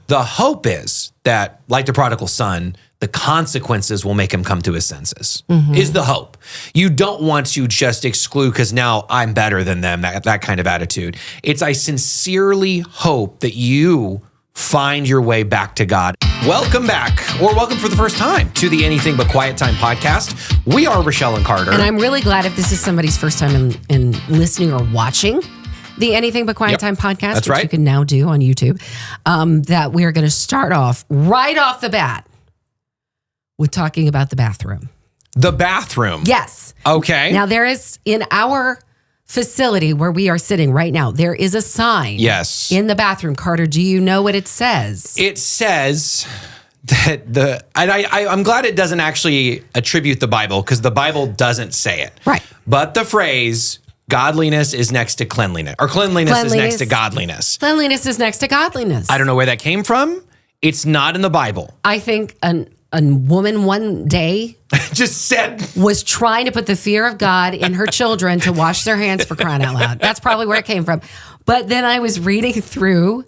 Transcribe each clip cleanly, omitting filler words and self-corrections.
The hope is that, like the prodigal son, the consequences will make him come to his senses, is the hope. You don't want to just exclude because now I'm better than them, that kind of attitude. It's I sincerely hope that you find your way back to God. Welcome back, or welcome for the first time to the Anything But Quiet Time podcast. We are Rachelle and Carder. And I'm really glad if this is somebody's first time in listening or watching the Anything But Quiet Time podcast, That's which right. you can now do on YouTube, that we are going to start off right off the bat with talking about the bathroom. The bathroom? Yes. Okay. Now there is, in our facility where we are sitting right now, there is a sign in the bathroom. Carter, do you know what it says? It says that I'm glad it doesn't actually attribute the Bible because the Bible doesn't say it. Right. But the phrase, godliness is next to cleanliness, or cleanliness is next to godliness. Cleanliness is next to godliness. I don't know where that came from. It's not in the Bible. I think a woman one day just said was trying to put the fear of God in her children to wash their hands, for crying out loud. That's probably where it came from. But then I was reading through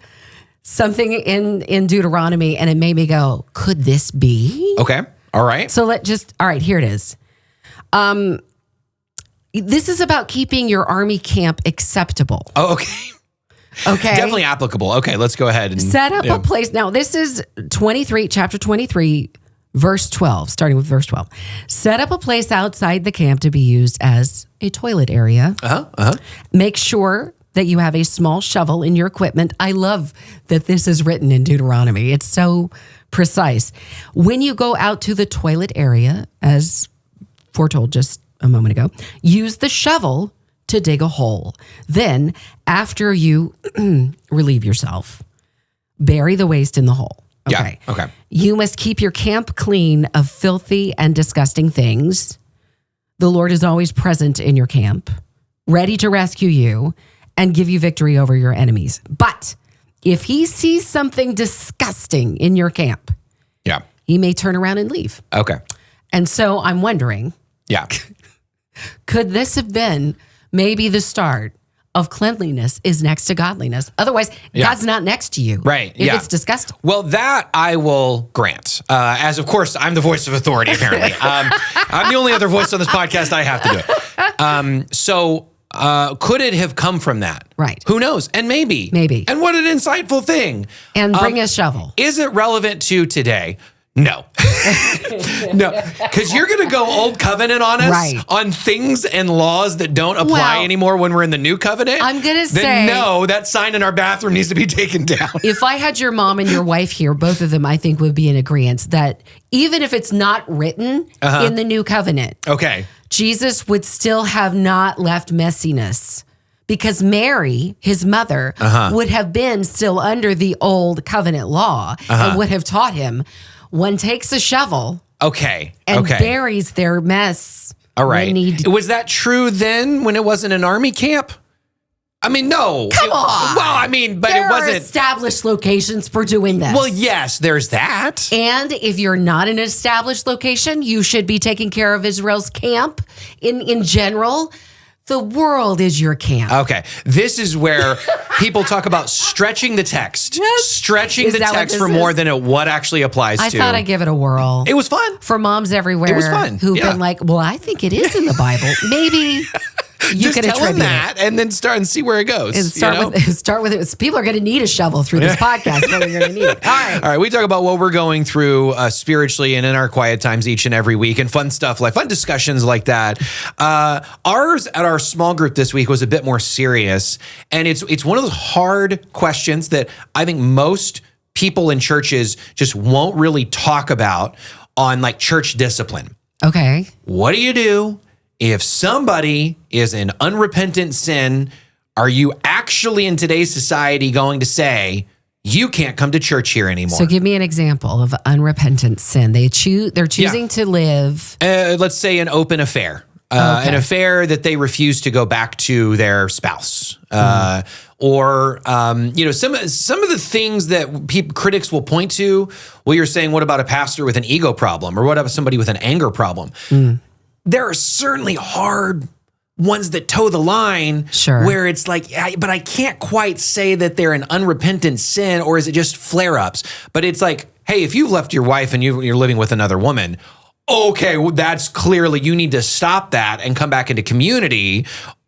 something in Deuteronomy and it made me go, could this be? Okay. All right. So all right, here it is. This is about keeping your army camp acceptable. Oh, okay. Okay. Definitely applicable. Okay, let's go ahead and set up a place. Now, this is chapter 23, verse 12, starting with verse 12. Set up a place outside the camp to be used as a toilet area. Make sure that you have a small shovel in your equipment. I love that this is written in Deuteronomy. It's so precise. When you go out to the toilet area, as foretold just a moment ago, use the shovel to dig a hole. Then, after you relieve yourself, bury the waste in the hole. Okay. Yeah. Okay. You must keep your camp clean of filthy and disgusting things. The Lord is always present in your camp, ready to rescue you and give you victory over your enemies. But if he sees something disgusting in your camp, he may turn around and leave. Okay. And so I'm wondering, could this have been maybe the start of cleanliness is next to godliness? Otherwise, God's not next to you. Right. If it's disgusting. Well, that I will grant. As of course, I'm the voice of authority, apparently. I'm the only other voice on this podcast. I have to do it. So could it have come from that? Right. Who knows? And maybe. And what an insightful thing. And bring a shovel. Is it relevant to today? No. No, because you're going to go old covenant on us on things and laws that don't apply anymore when we're in the new covenant. I'm going to say. Then no, that sign in our bathroom needs to be taken down. If I had your mom and your wife here, both of them, I think would be in agreement that even if it's not written in the new covenant, Jesus would still have not left messiness. Because Mary, his mother, would have been still under the old covenant law and would have taught him, one takes a shovel and buries their mess. All right. Was that true then when it wasn't an army camp? I mean, no. Come on. Well, I mean, but there it wasn't. There are established locations for doing this. Well, yes, there's that. And if you're not in an established location, you should be taking care of Israel's camp in general. The world is your camp. Okay. This is where people talk about stretching the text. Stretching the text for more than what actually applies to. I thought I'd give it a whirl. It was fun. For moms everywhere. It was fun. Who've been like, well, I think it is in the Bible. Maybe you just can tell them attribute that and then start and see where it goes. And start with it. People are going to need a shovel through this podcast. What they're going to need. All right. We talk about what we're going through spiritually and in our quiet times each and every week, and fun stuff, like fun discussions like that. Ours at our small group this week was a bit more serious, and it's one of those hard questions that I think most people in churches just won't really talk about on like church discipline. Okay. What do you do if somebody is in unrepentant sin? Are you actually in today's society going to say, you can't come to church here anymore? So give me an example of unrepentant sin. They're choosing to live. Let's say an open affair. An affair that they refuse to go back to their spouse. Or some of the things that critics will point to. Well, you're saying, what about a pastor with an ego problem? Or what about somebody with an anger problem? There are certainly hard ones that toe the line, Sure. where it's like, but I can't quite say that they're an unrepentant sin, or is it just flare-ups? But it's like, hey, if you've left your wife and you're living with another woman, okay, well, that's clearly, you need to stop that and come back into community,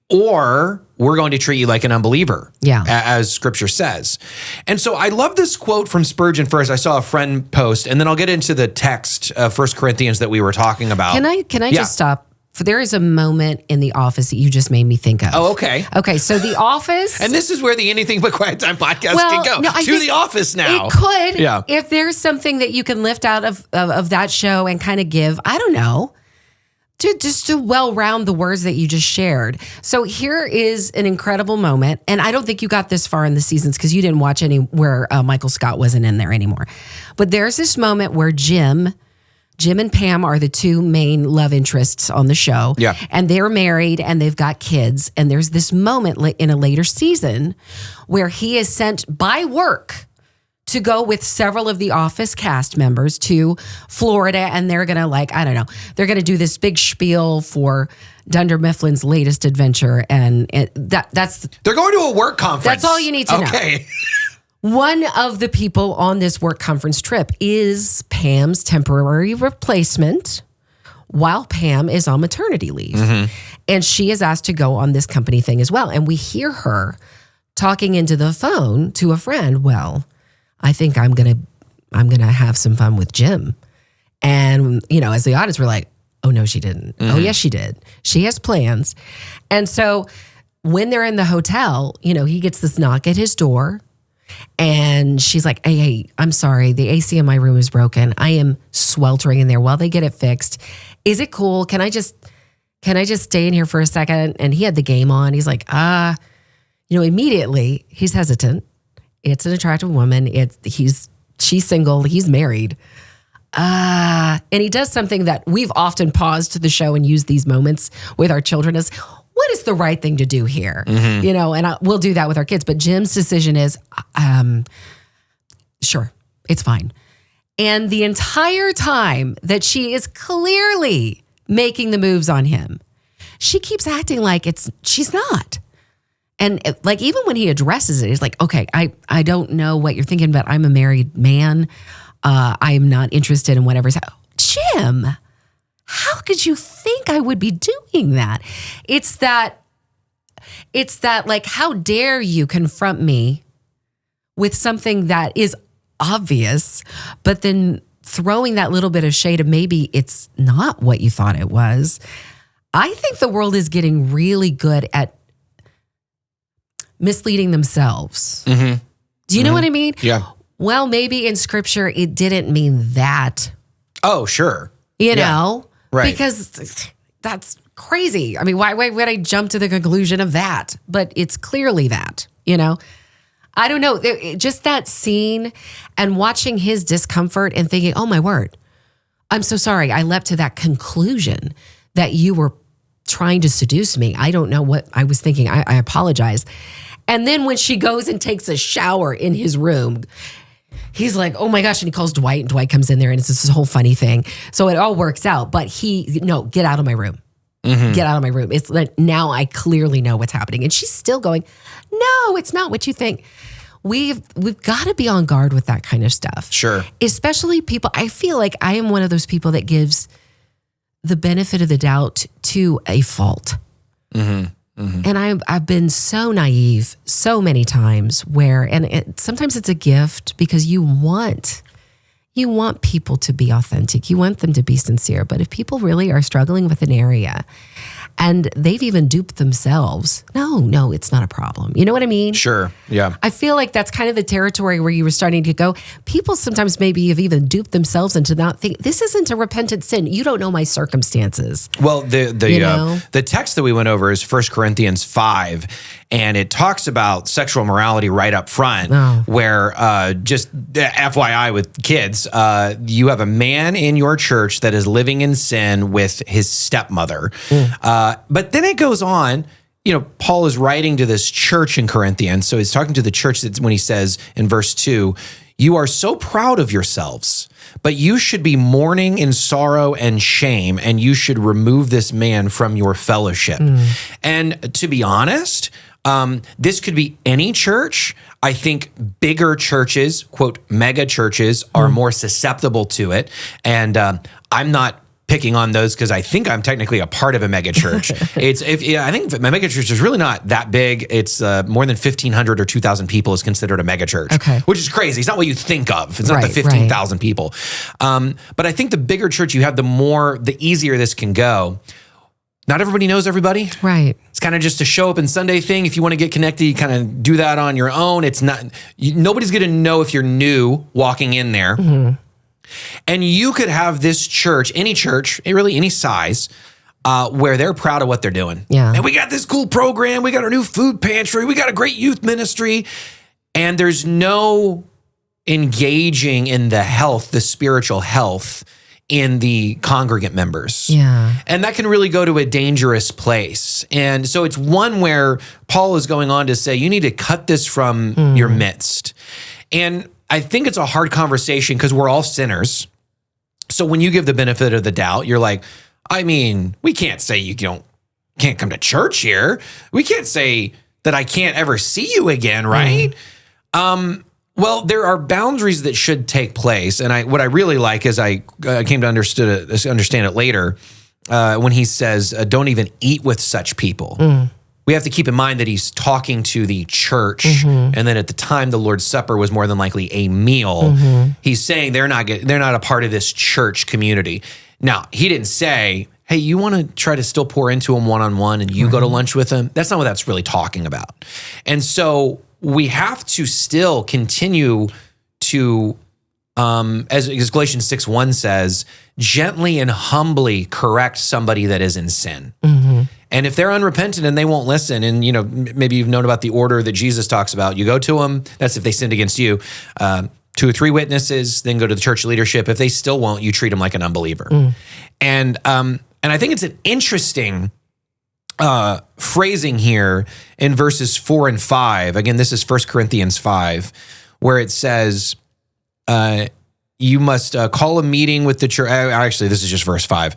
or we're going to treat you like an unbeliever, as Scripture says. And so I love this quote from Spurgeon first. I saw a friend post, and then I'll get into the text of 1 Corinthians that we were talking about. Can I just stop? For there is a moment in The Office that you just made me think of. Oh, okay. Okay, so The Office. And this is where the Anything But Quiet Time podcast can go. To The Office now. It could. Yeah. If there's something that you can lift out of that show and kind of give, I don't know, to well round the words that you just shared. So here is an incredible moment. And I don't think you got this far in the seasons because you didn't watch any where Michael Scott wasn't in there anymore. But there's this moment where Jim and Pam are the two main love interests on the show. Yeah. And they're married and they've got kids. And there's this moment in a later season where he is sent by work to go with several of the Office cast members to Florida. And they're going to they're going to do this big spiel for Dunder Mifflin's latest adventure. And that's... They're going to a work conference. That's all you need to know. Okay. One of the people on this work conference trip is Pam's temporary replacement while Pam is on maternity leave. Mm-hmm. And she is asked to go on this company thing as well. And we hear her talking into the phone to a friend. Well, I think I'm going to have some fun with Jim. And, as the audience, we're like, oh, no, she didn't. Mm-hmm. Oh, yes, she did. She has plans. And so when they're in the hotel, he gets this knock at his door. And she's like, hey, I'm sorry. The AC in my room is broken. I am sweltering in there while they get it fixed. Is it cool? Can I just stay in here for a second? And he had the game on. He's like, immediately he's hesitant. It's an attractive woman. She's single. He's married. And he does something that we've often paused the show and used these moments with our children as, what is the right thing to do here? Mm-hmm. And we'll do that with our kids. But Jim's decision is, sure, it's fine. And the entire time that she is clearly making the moves on him, she keeps acting like she's not. And even when he addresses it, he's like, okay, I don't know what you're thinking, but I'm a married man. I'm not interested in whatever's Jim, how could you think I would be doing that? It's that how dare you confront me with something that is obvious, but then throwing that little bit of shade of maybe it's not what you thought it was. I think the world is getting really good at misleading themselves. Mm-hmm. Do you know what I mean? Yeah. Well, maybe in Scripture, it didn't mean that. Oh, sure. You know? Right. Because that's crazy. I mean, why would I jump to the conclusion of that? But it's clearly that, I don't know. Just that scene and watching his discomfort and thinking, oh my word, I'm so sorry. I leapt to that conclusion that you were trying to seduce me. I don't know what I was thinking. I apologize. And then when she goes and takes a shower in his room, he's like, oh my gosh. And he calls Dwight and Dwight comes in there and it's this whole funny thing. So it all works out, but get out of my room. Mm-hmm. Get out of my room. It's like, now I clearly know what's happening. And she's still going, no, it's not what you think. We've got to be on guard with that kind of stuff. Sure. Especially people, I feel like I am one of those people that gives the benefit of the doubt to a fault. Mm-hmm. Mm-hmm. And I've been so naive so many times sometimes it's a gift because you want people to be authentic. You want them to be sincere. But if people really are struggling with an area and they've even duped themselves, no, it's not a problem. You know what I mean? Sure. Yeah. I feel like that's kind of the territory where you were starting to go. People sometimes maybe have even duped themselves into not think this isn't a repentant sin. You don't know my circumstances. Well, the text that we went over is 1 Corinthians 5, and it talks about sexual morality right up front, where just FYI with kids, you have a man in your church that is living in sin with his stepmother. But then it goes on, Paul is writing to this church in Corinthians. So he's talking to the church when he says in verse 2, You are so proud of yourselves, but you should be mourning in sorrow and shame, and you should remove this man from your fellowship. And to be honest, this could be any church. I think bigger churches, quote, mega churches, are more susceptible to it. And I'm not picking on those because I think I'm technically a part of a mega church. I think my mega church is really not that big. It's more than 1,500 or 2,000 people is considered a mega church, which is crazy. It's not what you think of. It's not the 15,000 people. But I think the bigger church you have, the easier this can go. Not everybody knows everybody. Right. It's kind of just a show up and Sunday thing. If you want to get connected, you kind of do that on your own. It's not, nobody's going to know if you're new walking in there. And you could have this church, really any size, where they're proud of what they're doing. Yeah. And we got this cool program. We got our new food pantry. We got a great youth ministry. And there's no engaging in the spiritual health in the congregant members. Yeah. And that can really go to a dangerous place. And so it's one where Paul is going on to say, you need to cut this from your midst. And I think it's a hard conversation because we're all sinners. So when you give the benefit of the doubt, you're like, I mean, we can't say you can't come to church here. We can't say that I can't ever see you again, right? Well, there are boundaries that should take place. And what I really like is I came to understand it later when he says, don't even eat with such people. We have to keep in mind that he's talking to the church, and then at the time the Lord's Supper was more than likely a meal. He's saying they're not a part of this church community. Now, he didn't say, hey, you want to try to still pour into them one-on-one and you go to lunch with them? That's not what that's really talking about. And so we have to still continue to, as Galatians 6:1 says, gently and humbly correct somebody that is in sin. And if they're unrepentant and they won't listen, and maybe you've known about the order that Jesus talks about, you go to them. That's if they sinned against you. 2 or 3 witnesses, then go to the church leadership. If they still won't, you treat them like an unbeliever. And I think it's an interesting phrasing here in verses 4 and 5. Again, this is 1 Corinthians 5, where it says, you must call a meeting with the church. Actually, this is just verse 5.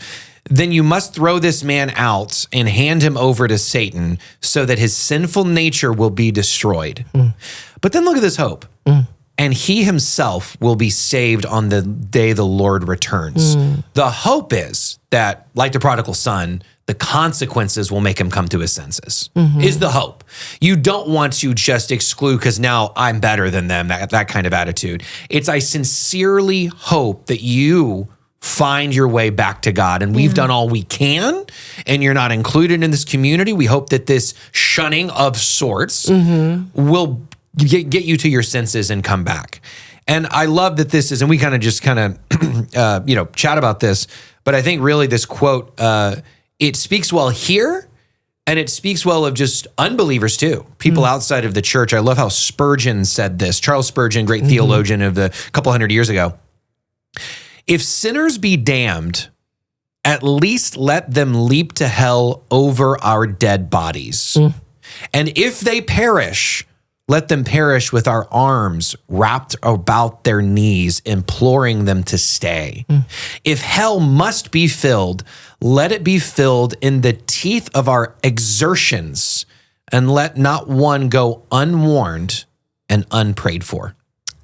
Then you must throw this man out and hand him over to Satan so that his sinful nature will be destroyed. But then look at this hope. And he himself will be saved on the day the Lord returns. The hope is that, like the prodigal son, the consequences will make him come to his senses, is the hope. You don't want to just exclude because now I'm better than them, that kind of attitude. I sincerely hope that you find your way back to God. And we've done all we can, and you're not included in this community. We hope that this shunning of sorts will get you to your senses and come back. And I love that this is, and we kind of chat about this, but I think really this quote, it speaks well here, and it speaks well of just unbelievers too, people outside of the church. I love how Spurgeon said this. Charles Spurgeon, great theologian of the couple hundred years ago. If sinners be damned, at least let them leap to hell over our dead bodies. And if they perish, let them perish with our arms wrapped about their knees, imploring them to stay. If hell must be filled, let it be filled in the teeth of our exertions, and let not one go unwarned and unprayed for.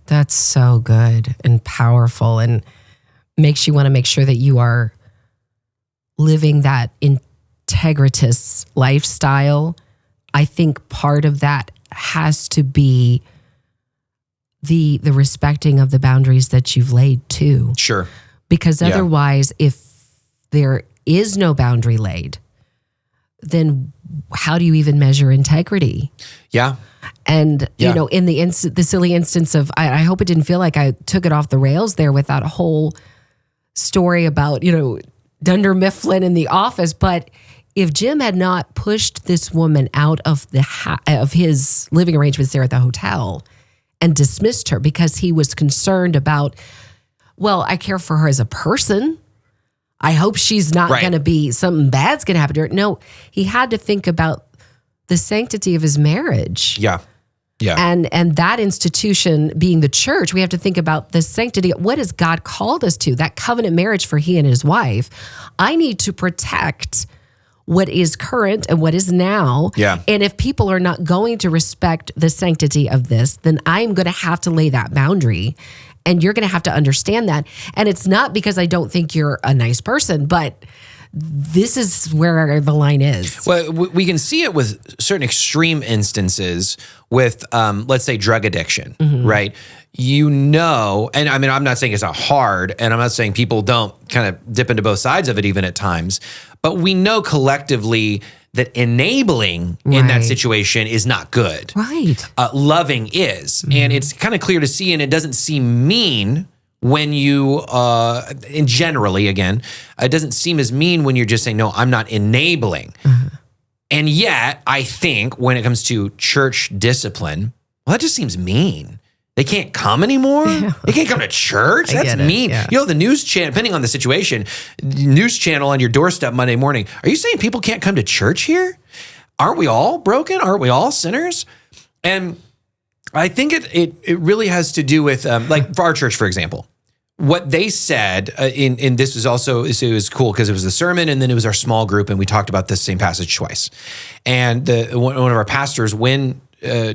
That's so good and powerful, and makes you want to make sure that you are living that integritous lifestyle. I think part of that has to be the respecting of the boundaries that you've laid too. Sure. Because otherwise, if there is no boundary laid, then how do you even measure integrity? Yeah. And, in the silly instance of, I hope it didn't feel like I took it off the rails there with that whole story about, Dunder Mifflin in the office. But if Jim had not pushed this woman out of of his living arrangements there at the hotel and dismissed her because he was concerned about, well, I care for her as a person. I hope she's not going to be, something bad's going to happen to her. No, he had to think about the sanctity of his marriage. Yeah. Yeah. And that institution being the church, we have to think about the sanctity. What has God called us to? That covenant marriage for he and his wife. I need to protect what is current and what is now. Yeah. And if people are not going to respect the sanctity of this, then I'm going to have to lay that boundary. And you're going to have to understand that. And it's not because I don't think you're a nice person, but this is where the line is. Well, we can see it with certain extreme instances with, let's say, drug addiction, right? And I mean, I'm not saying it's not hard, and I'm not saying people don't kind of dip into both sides of it even at times, but we know collectively that enabling in that situation is not good. Right. Loving is. And it's kind of clear to see, and it doesn't seem mean when you, and generally, again, it doesn't seem as mean when you're just saying, no, I'm not enabling. And yet, I think when it comes to church discipline, well, that just seems mean. They can't come anymore? They can't come to church? That's mean. Yeah. You know, the news channel, depending on the situation, news channel on your doorstep Monday morning, are you saying people can't come to church here? Aren't we all broken? Aren't we all sinners? And I think it really has to do with, like for our church, for example, what they said in this was also, it was cool because it was a sermon and then it was our small group and we talked about this same passage twice. And one of our pastors, when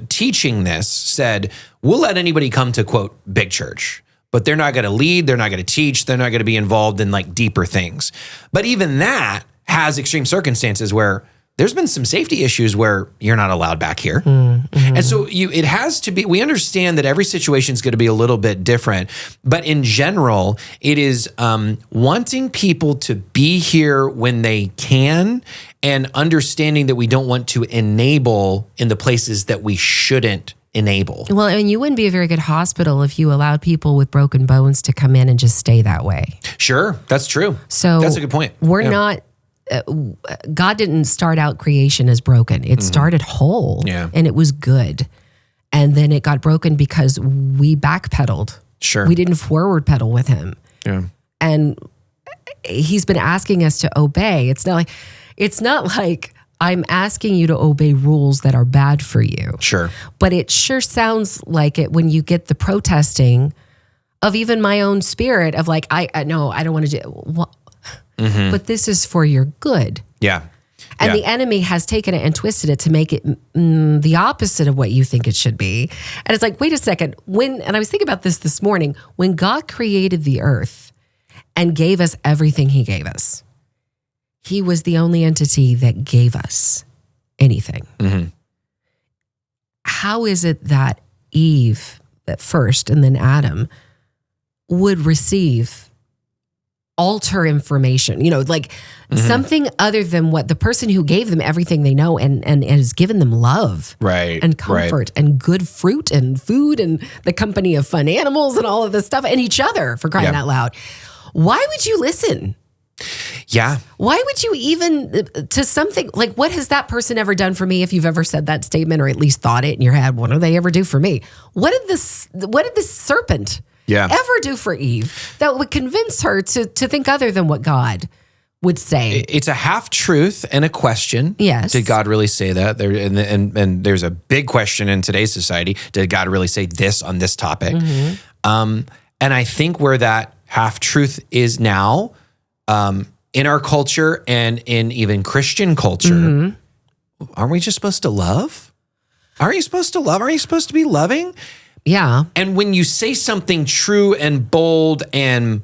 teaching this, said, we'll let anybody come to, quote, big church, but they're not going to lead, they're not going to teach, they're not going to be involved in like deeper things. But even that has extreme circumstances where there's been some safety issues where you're not allowed back here. And so it has to be, we understand that every situation is going to be a little bit different, but in general, it is wanting people to be here when they can and understanding that we don't want to enable in the places that we shouldn't enable. Well, and you wouldn't be a very good hospital if you allowed people with broken bones to come in and just stay that way. Sure, that's true. So that's a good point. We're not, God didn't start out creation as broken. It started whole and it was good. And then it got broken because we backpedaled. Sure. We didn't forward pedal with him. Yeah. And he's been asking us to obey. It's not like I'm asking you to obey rules that are bad for you. Sure. But it sure sounds like it when you get the protesting of even my own spirit of like, I don't want to do well, but this is for your good. Yeah. And the enemy has taken it and twisted it to make it the opposite of what you think it should be. And it's like, wait a second. And I was thinking about this morning, when God created the earth and gave us everything he gave us, he was the only entity that gave us anything. How is it that Eve at first and then Adam would receive alter information, like something other than what the person who gave them everything they know and has given them love and comfort and good fruit and food and the company of fun animals and all of this stuff and each other, for crying out loud. Why would you listen? Yeah. Why would you even to something like, what has that person ever done for me? If you've ever said that statement or at least thought it in your head, what do they ever do for me? What did this serpent ever do for Eve that would convince her to think other than what God would say? It's a half truth and a question. Yes. Did God really say that? And there's a big question in today's society. Did God really say this on this topic? And I think where that half truth is now, in our culture and in even Christian culture, aren't we just supposed to love? Aren't you supposed to love? Aren't you supposed to be loving? Yeah. And when you say something true and bold and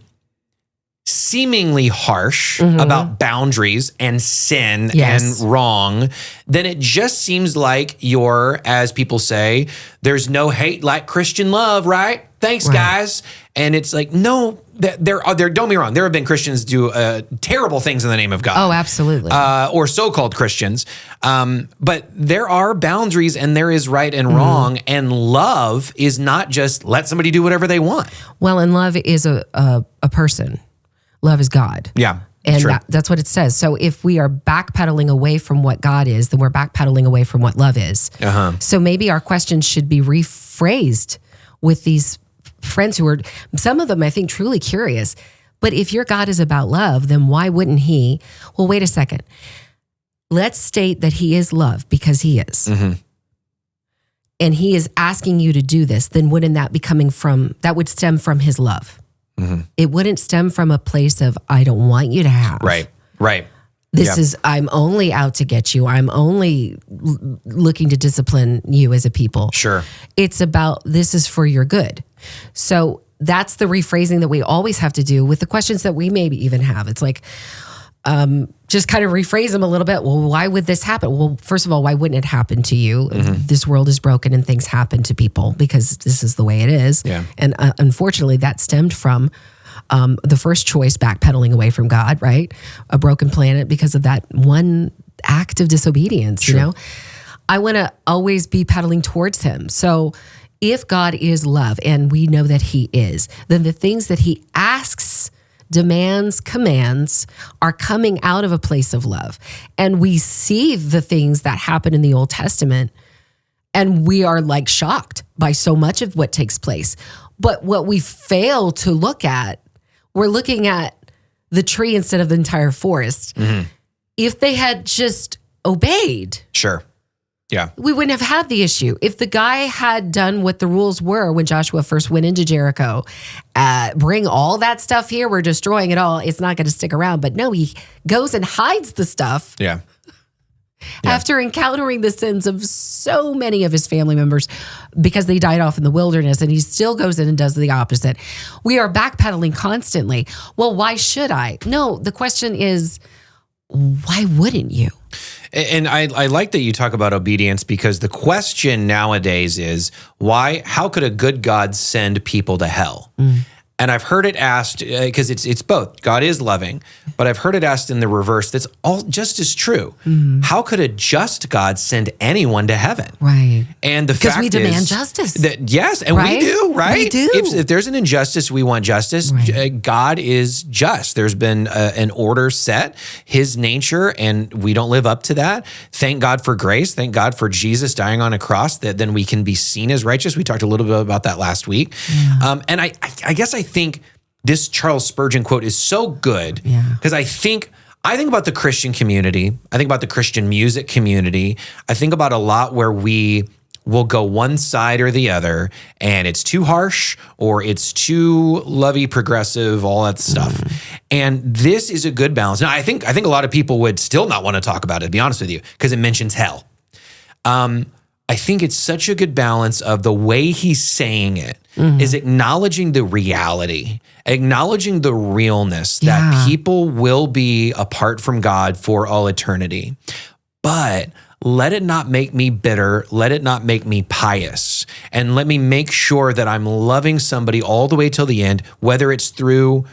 seemingly harsh about boundaries and sin and wrong, then it just seems like you're, as people say, there's no hate like Christian love, right? Thanks, guys. And it's like, no, there. Don't be wrong. There have been Christians do terrible things in the name of God. Oh, absolutely. Or so-called Christians. But there are boundaries and there is right and wrong. And love is not just let somebody do whatever they want. Well, and love is a person. Love is God. Yeah. And that's what it says. So if we are backpedaling away from what God is, then we're backpedaling away from what love is. So maybe our questions should be rephrased with these friends who are, some of them I think truly curious. But if your God is about love, then why wouldn't he? Well, wait a second. Let's state that he is love because he is. and he is asking you to do this, then wouldn't that that would stem from his love. Mm-hmm. It wouldn't stem from a place of, I don't want you to have. Right. This is, I'm only out to get you. I'm only looking to discipline you as a people. Sure. It's about, this is for your good. So that's the rephrasing that we always have to do with the questions that we maybe even have. It's like, just kind of rephrase them a little bit. Well, why would this happen? Well, first of all, why wouldn't it happen to you? Mm-hmm. This world is broken and things happen to people because this is the way it is. Yeah. And unfortunately, that stemmed from the first choice, backpedaling away from God, right? A broken planet because of that one act of disobedience, Sure. you know? I want to always be pedaling towards him. So if God is love, and we know that he is, then the things that he asks, demands, commands are coming out of a place of love. And we see the things that happen in the Old Testament, and we are like shocked by so much of what takes place. But what we fail to look at, we're looking at the tree instead of the entire forest. Mm-hmm. If they had just obeyed, sure. Yeah. we wouldn't have had the issue. If the guy had done what the rules were when Joshua first went into Jericho, bring all that stuff here, we're destroying it all, it's not going to stick around. But no, he goes and hides the stuff. Yeah. After encountering the sins of so many of his family members because they died off in the wilderness, and he still goes in and does the opposite. We are backpedaling constantly. Well, why should I? No, the question is, why wouldn't you? And I like that you talk about obedience, because the question nowadays is, how could a good God send people to hell? And I've heard it asked, because it's both. God is loving, but I've heard it asked in the reverse. That's all just as true. Mm-hmm. How could a just God send anyone to heaven? Right. And the fact is, because we demand justice. Yes, and right? We do, right? We do. If there's an injustice, we want justice. Right. God is just. There's been an order set, his nature, and we don't live up to that. Thank God for grace. Thank God for Jesus dying on a cross, that then we can be seen as righteous. We talked a little bit about that last week. Yeah. And I guess I think this Charles Spurgeon quote is so good, because I think about the Christian community. I think about the Christian music community. I think about a lot where we will go one side or the other, and it's too harsh or it's too lovey, progressive, all that stuff. And this is a good balance. Now, I think a lot of people would still not want to talk about it, to be honest with you, because it mentions hell. I think it's such a good balance of the way he's saying it is acknowledging the reality, acknowledging the realness that people will be apart from God for all eternity. But let it not make me bitter. Let it not make me pious. And let me make sure that I'm loving somebody all the way till the end, whether it's through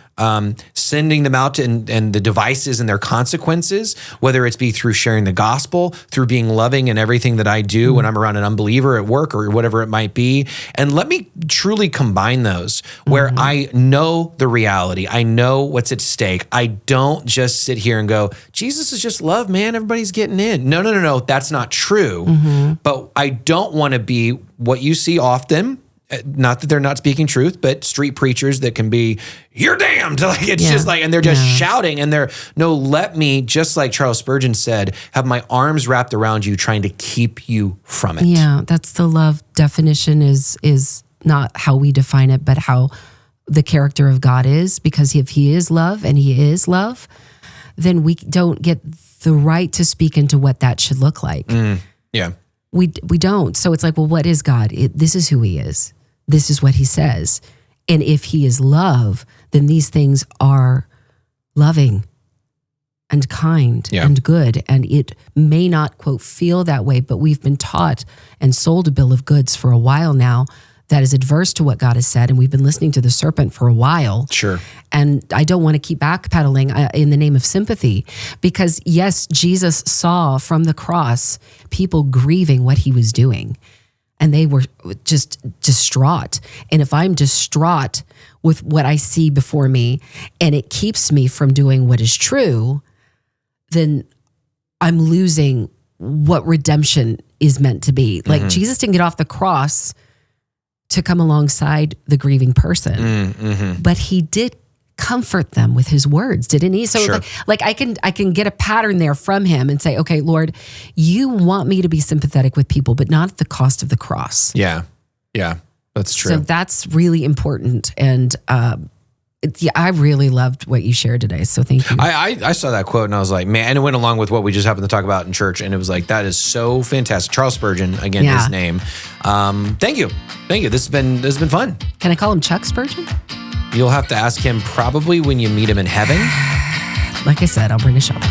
sending them out and the devices and their consequences, whether it's be through sharing the gospel, through being loving in everything that I do when I'm around an unbeliever at work or whatever it might be. And let me truly combine those where I know the reality. I know what's at stake. I don't just sit here and go, Jesus is just love, man. Everybody's getting in. No. That's not true. But I don't want to be what you see often. Not that they're not speaking truth, but street preachers that can be, you're damned. Like it's just like, and they're just shouting, and let me, just like Charles Spurgeon said, have my arms wrapped around you, trying to keep you from it. Yeah, that's the love definition is not how we define it, but how the character of God is, because if he is love and he is love, then we don't get the right to speak into what that should look like. Yeah. We don't. So it's like, well, what is God? This is who he is. This is what he says. And if he is love, then these things are loving and kind and good. And it may not, quote, feel that way, but we've been taught and sold a bill of goods for a while now that is adverse to what God has said. And we've been listening to the serpent for a while. Sure. And I don't want to keep backpedaling in the name of sympathy, because yes, Jesus saw from the cross people grieving what he was doing. And they were just distraught. And if I'm distraught with what I see before me and it keeps me from doing what is true, then I'm losing what redemption is meant to be. Like Jesus didn't get off the cross to come alongside the grieving person, but he did comfort them with his words, didn't he? So Sure. like I can get a pattern there from him and say, okay, Lord, you want me to be sympathetic with people, but not at the cost of the cross. Yeah. That's true. So that's really important. And I really loved what you shared today. So thank you. I saw that quote and I was like, man, and it went along with what we just happened to talk about in church. And it was like, that is so fantastic. Charles Spurgeon, again, his name. Thank you. This has been fun. Can I call him Chuck Spurgeon? You'll have to ask him probably when you meet him in heaven. Like I said, I'll bring a shovel.